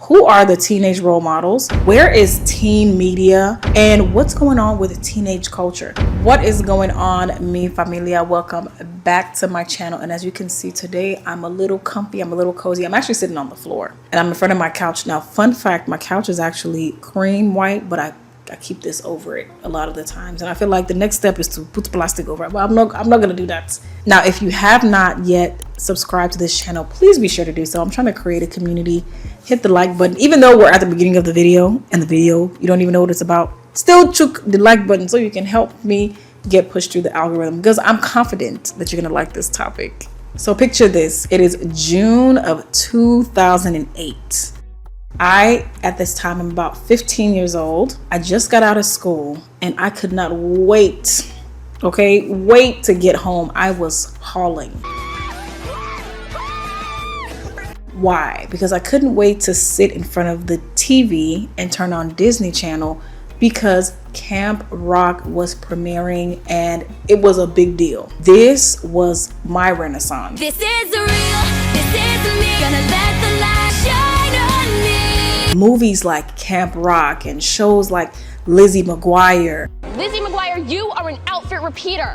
Who are the teenage role models? Where is teen media? And what's going on with teenage culture? What is going on, mi familia? Welcome back to my channel. And as you can see today, I'm a little comfy, I'm a little cozy. I'm actually sitting on the floor and I'm in front of my couch. Now, fun fact, my couch is actually cream white, but I keep this over it a lot of the times. And I feel like the next step is to put plastic over it. But I'm not going to do that. Now, if you have not yet subscribed to this channel, please be sure to do so. I'm trying to create a community. Hit the like button. Even though we're at the beginning of the video and the video, you don't even know what it's about, still chook the like button so you can help me get pushed through the algorithm, because I'm confident that you're going to like this topic. So picture this. It is June of 2008. At this time, I'm about 15 years old. I just got out of school and I could not wait to get home. I was hauling. Why? Because I couldn't wait to sit in front of the TV and turn on Disney Channel, because Camp Rock was premiering and it was a big deal. This was my renaissance. This is real, this is me, gonna let the light shine on me. Movies like Camp Rock and shows like Lizzie McGuire. Lizzie McGuire, you are an outfit repeater.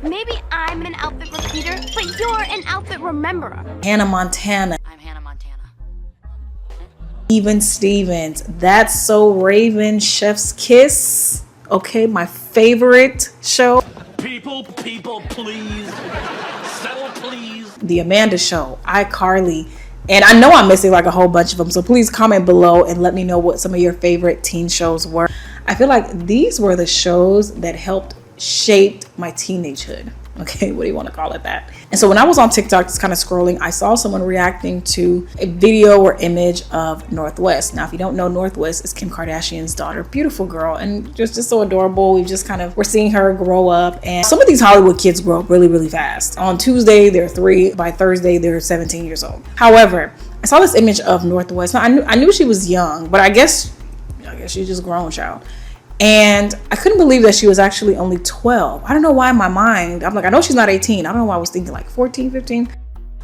Maybe I'm an outfit repeater, but you're an outfit rememberer. Hannah Montana. I'm Hannah Montana. Even Stevens. That's So Raven. Chef's Kiss. Okay, my favorite show. People, please. Settle, please. The Amanda Show. iCarly. And I know I'm missing like a whole bunch of them, so please comment below and let me know what some of your favorite teen shows were. I feel like these were the shows that helped shaped my teenagehood. Okay, what do you want to call it that? And so when I was on TikTok, just kind of scrolling, I saw someone reacting to a video or image of Northwest. Now, if you don't know, Northwest is Kim Kardashian's daughter. Beautiful girl, and just so adorable. We're seeing her grow up. And some of these Hollywood kids grow up really, really fast. On Tuesday, they're 3. By Thursday, they're 17 years old. However, I saw this image of Northwest. Now, I knew she was young, but I guess she's just grown, child. And I couldn't believe that she was actually only 12. I don't know why in my mind, I'm like, I know she's not 18. I don't know why I was thinking like 14, 15.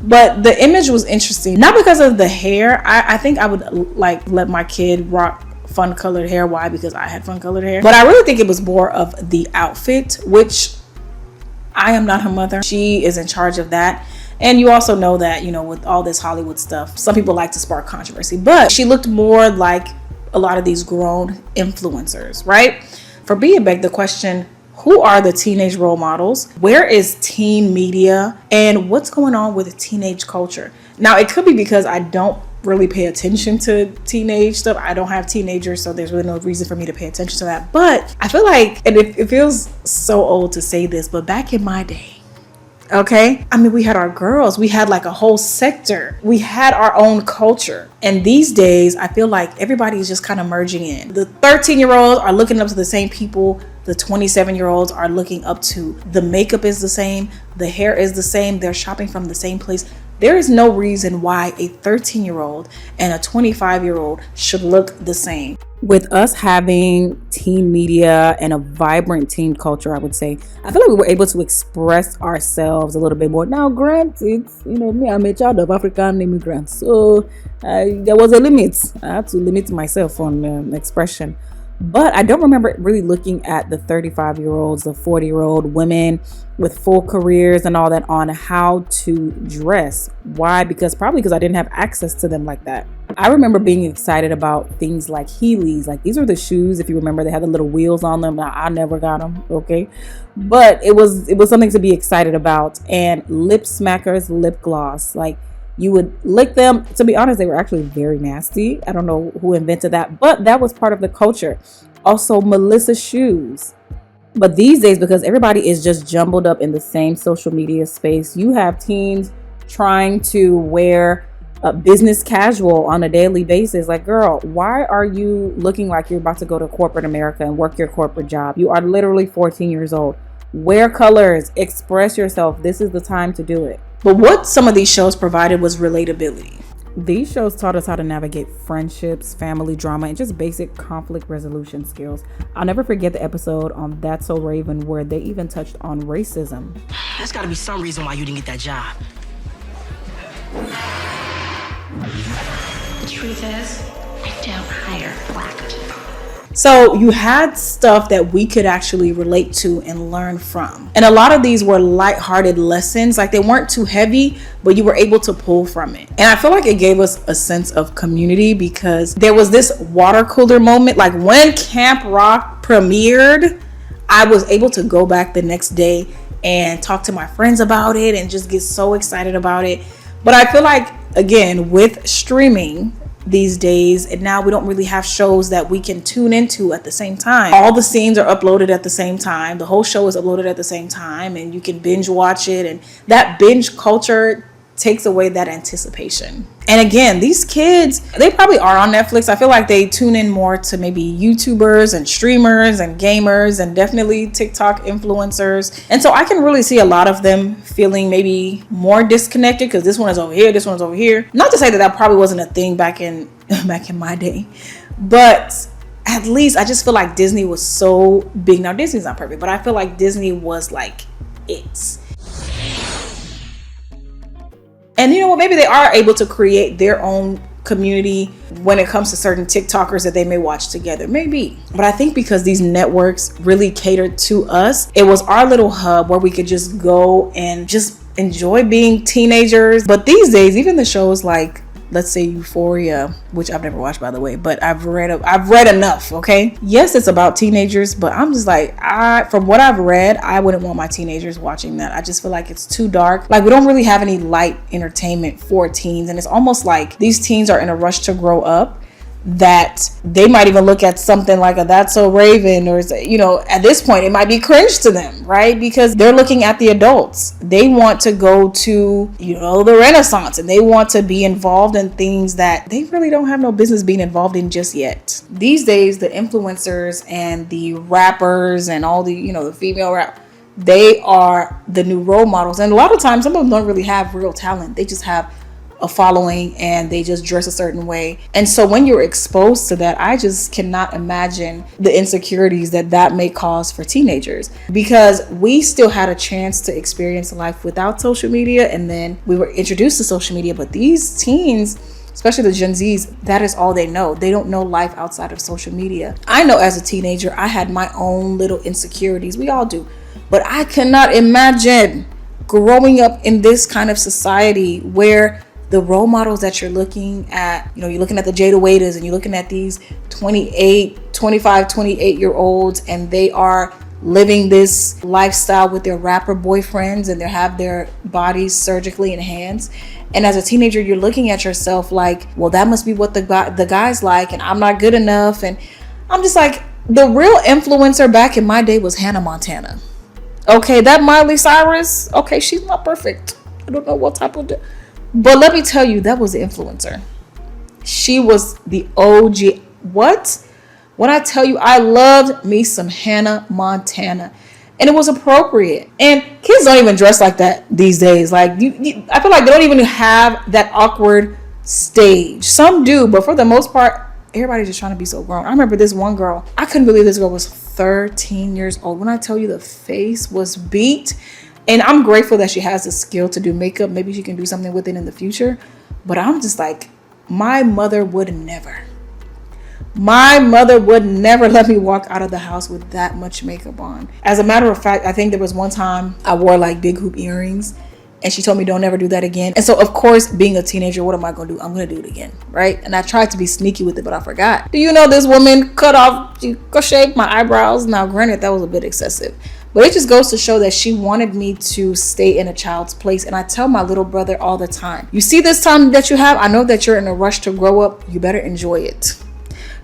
But the image was interesting. Not because of the hair. I think I would like let my kid rock fun colored hair. Why? Because I had fun colored hair. But I really think it was more of the outfit, which I am not her mother. She is in charge of that. And you also know that, with all this Hollywood stuff, some people like to spark controversy. But she looked more like a lot of these grown influencers, right? For me, it begged the question, who are the teenage role models? Where is teen media? And what's going on with teenage culture? Now, it could be because I don't really pay attention to teenage stuff. I don't have teenagers, so there's really no reason for me to pay attention to that. But I feel like, and it feels so old to say this, but back in my day, okay, I mean, we had our girls, we had like a whole sector, we had our own culture. And these days, I feel like everybody is just kind of merging in. The 13-year-olds are looking up to the same people. The 27-year-olds are looking up to, the makeup is the same, the hair is the same, they're shopping from the same place. There is no reason why a 13-year-old and a 25-year-old should look the same. With us having teen media and a vibrant teen culture, I would say, I feel like we were able to express ourselves a little bit more. Now, granted, me, I'm a child of African immigrants, so there was a limit. I had to limit myself on expression. But I don't remember really looking at the 35-year-olds, the 40-year-old women with full careers and all that on how to dress. Why? Probably because I didn't have access to them like that. I remember being excited about things like Heelys. Like, these are the shoes, if you remember, they had the little wheels on them. Now, I never got them, okay? But it was something to be excited about. And lip smackers, lip gloss. Like, you would lick them. To be honest, they were actually very nasty. I don't know who invented that, but that was part of the culture. Also, Melissa shoes. But these days, because everybody is just jumbled up in the same social media space, you have teens trying to wear business casual on a daily basis. Like, girl, why are you looking like you're about to go to corporate America and work your corporate job? You are literally 14 years old. Wear colors, express yourself. This is the time to do it. But what some of these shows provided was relatability. These shows taught us how to navigate friendships, family drama, and just basic conflict resolution skills. I'll never forget the episode on That's So Raven where they even touched on racism. There's gotta be some reason why you didn't get that job. The truth is, I don't hire black people. So you had stuff that we could actually relate to and learn from. And a lot of these were lighthearted lessons. Like, they weren't too heavy, but you were able to pull from it. And I feel like it gave us a sense of community because there was this water cooler moment. Like, when Camp Rock premiered, I was able to go back the next day and talk to my friends about it and just get so excited about it. But I feel like, again, with streaming these days, and now we don't really have shows that we can tune into at the same time. All the scenes are uploaded at the same time. The whole show is uploaded at the same time, and you can binge watch it. And that binge culture takes away that anticipation. And again, these kids, they probably are on Netflix. I feel like they tune in more to maybe YouTubers and streamers and gamers and definitely TikTok influencers. And so I can really see a lot of them feeling maybe more disconnected because this one is over here, this one's over here. Not to say that that probably wasn't a thing back in my day, but at least I just feel like Disney was so big. Now, Disney's not perfect, but I feel like Disney was like it. And you know what? Maybe they are able to create their own community when it comes to certain TikTokers that they may watch together. Maybe. But I think because these networks really catered to us, it was our little hub where we could just go and just enjoy being teenagers. But these days, even the shows like, let's say, Euphoria, which I've never watched, by the way, but I've read enough, okay? Yes, it's about teenagers, but I'm just like, from what I've read, I wouldn't want my teenagers watching that. I just feel like it's too dark. Like, we don't really have any light entertainment for teens, and it's almost like these teens are in a rush to grow up that they might even look at something like a That's So Raven, or, you know, at this point it might be cringe to them, right? Because they're looking at the adults. They want to go to, you know, the Renaissance, and they want to be involved in things that they really don't have no business being involved in just yet. These days, the influencers and the rappers and all the, you know, the female rap, they are the new role models. And a lot of times, some of them don't really have real talent. They just have a following and they just dress a certain way. And so when you're exposed to that, I just cannot imagine the insecurities that may cause for teenagers, because we still had a chance to experience life without social media, and then we were introduced to social media. But these teens, especially the Gen Zs, that is all they know. They don't know life outside of social media. I know as a teenager, I had my own little insecurities. We all do. But I cannot imagine growing up in this kind of society where the role models that you're looking at, you know, you're looking at the Jada Waiters and you're looking at these 28-year-olds, and they are living this lifestyle with their rapper boyfriends, and they have their bodies surgically enhanced. And as a teenager, you're looking at yourself like, well, that must be what the guys like, and I'm not good enough. And I'm just like, the real influencer back in my day was Hannah Montana. Okay, that Miley Cyrus, okay, she's not perfect. I don't know what type of... But let me tell you, that was the influencer. She was the OG. What? When I tell you, I loved me some Hannah Montana. And it was appropriate. And kids don't even dress like that these days. Like, I feel like they don't even have that awkward stage. Some do, but for the most part, everybody's just trying to be so grown. I remember this one girl. I couldn't believe this girl was 13 years old. When I tell you, the face was beat. And I'm grateful that she has the skill to do makeup. Maybe she can do something with it in the future. But I'm just like, my mother would never let me walk out of the house with that much makeup on. As a matter of fact, I think there was one time I wore like big hoop earrings, and she told me don't ever do that again. And so, of course, being a teenager, what am I going to do? I'm going to do it again, right? And I tried to be sneaky with it, but I forgot. Do you know this woman she shaved my eyebrows? Now, granted, that was a bit excessive. But it just goes to show that she wanted me to stay in a child's place. And I tell my little brother all the time, you see this time that you have? I know that you're in a rush to grow up. You better enjoy it.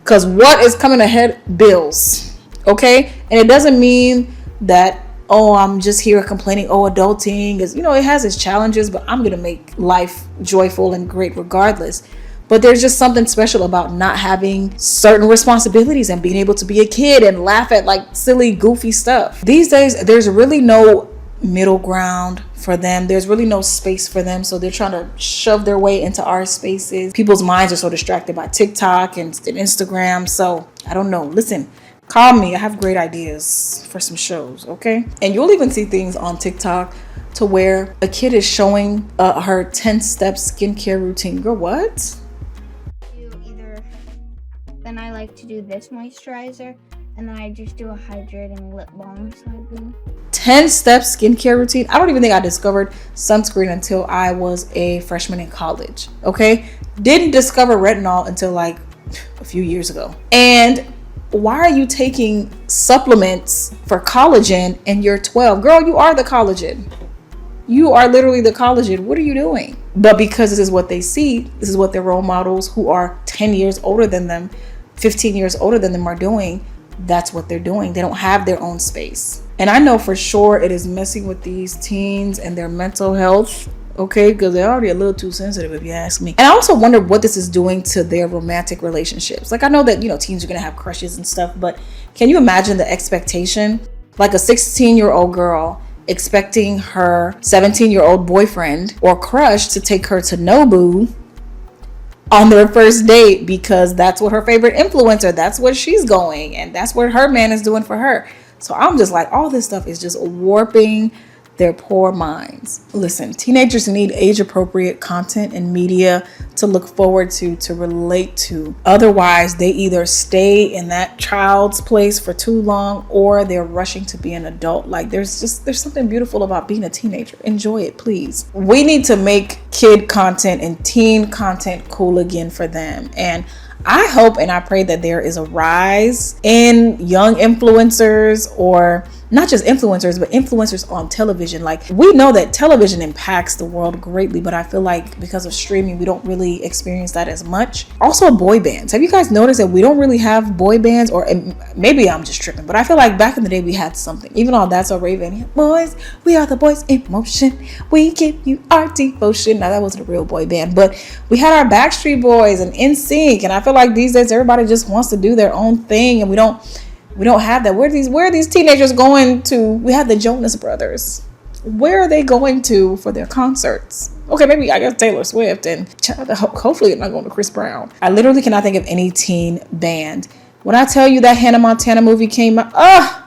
Because what is coming ahead? Bills. Okay? And it doesn't mean that, oh, I'm just here complaining, oh, adulting is, you know, it has its challenges, but I'm going to make life joyful and great regardless. But there's just something special about not having certain responsibilities and being able to be a kid and laugh at like silly, goofy stuff. These days, there's really no middle ground for them. There's really no space for them. So they're trying to shove their way into our spaces. People's minds are so distracted by TikTok and Instagram. So I don't know. Listen, call me. I have great ideas for some shows, okay? And you'll even see things on TikTok to where a kid is showing her 10-step skincare routine. Girl, what? Then I like to do this moisturizer, and then I just do a hydrating lip balm. So I do 10-step skincare routine. I don't even think I discovered sunscreen until I was a freshman in college. Okay, didn't discover retinol until like a few years ago. And why are you taking supplements for collagen and you're 12? Girl, you are the collagen. You are literally the collagen. What are you doing? But because this is what they see, this is what their role models who are 10 years older than them, 15 years older than them are doing. That's what they're doing. They don't have their own space. And I know for sure it is messing with these teens and their mental health. Okay, because they're already a little too sensitive, if you ask me. And I also wonder what this is doing to their romantic relationships. Like, I know that, teens are going to have crushes and stuff, but can you imagine the expectation? Like a 16-year-old girl expecting her 17-year-old boyfriend or crush to take her to Nobu on their first date because that's what her favorite influencer, that's what she's going, and that's what her man is doing for her. So I'm just like, all this stuff is just warping their poor minds. Listen, teenagers need age-appropriate content and media to look forward to relate to. Otherwise, they either stay in that child's place for too long or they're rushing to be an adult. Like, there's something beautiful about being a teenager. Enjoy it, please. We need to make kid content and teen content cool again for them. And I hope and I pray that there is a rise in young influencers, or not just influencers, but influencers on television. Like, we know that television impacts the world greatly, but I feel like because of streaming, we don't really experience that as much. Also, boy bands. Have you guys noticed that we don't really have boy bands? Or maybe I'm just tripping, but I feel like back in the day we had something. Even on That's So Raven, boys, we are the boys in motion. We give you our devotion. Now, that wasn't a real boy band, but we had our Backstreet Boys and NSYNC, and I feel like these days everybody just wants to do their own thing, and we don't have that. Where are these teenagers going to? We have the Jonas Brothers. Where are they going to for their concerts? Okay, maybe I guess Taylor Swift, and hopefully they're not going to Chris Brown. I literally cannot think of any teen band. When I tell you that Hannah Montana movie came out,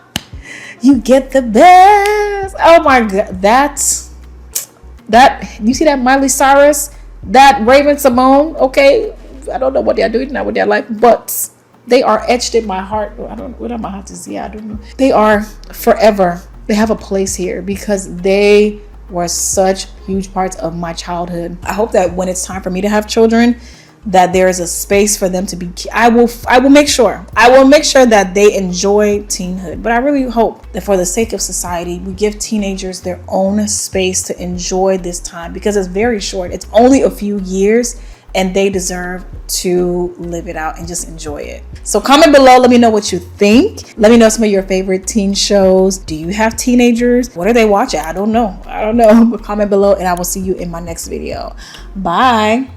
you get the best. Oh my God, that you see that Miley Cyrus, that Raven Simone. Okay, I don't know what they're doing now with their life, but they are etched in my heart. I don't know what my heart is. Yeah, I don't know. They are forever. They have a place here because they were such huge parts of my childhood. I hope that when it's time for me to have children, that there is a space for them to be. I will make sure that they enjoy teenhood. But I really hope that for the sake of society, we give teenagers their own space to enjoy this time, because it's very short. It's only a few years, and they deserve to live it out and just enjoy it. So comment below. Let me know what you think. Let me know some of your favorite teen shows. Do you have teenagers? What are they watching? I don't know. But comment below, and I will see you in my next video. Bye.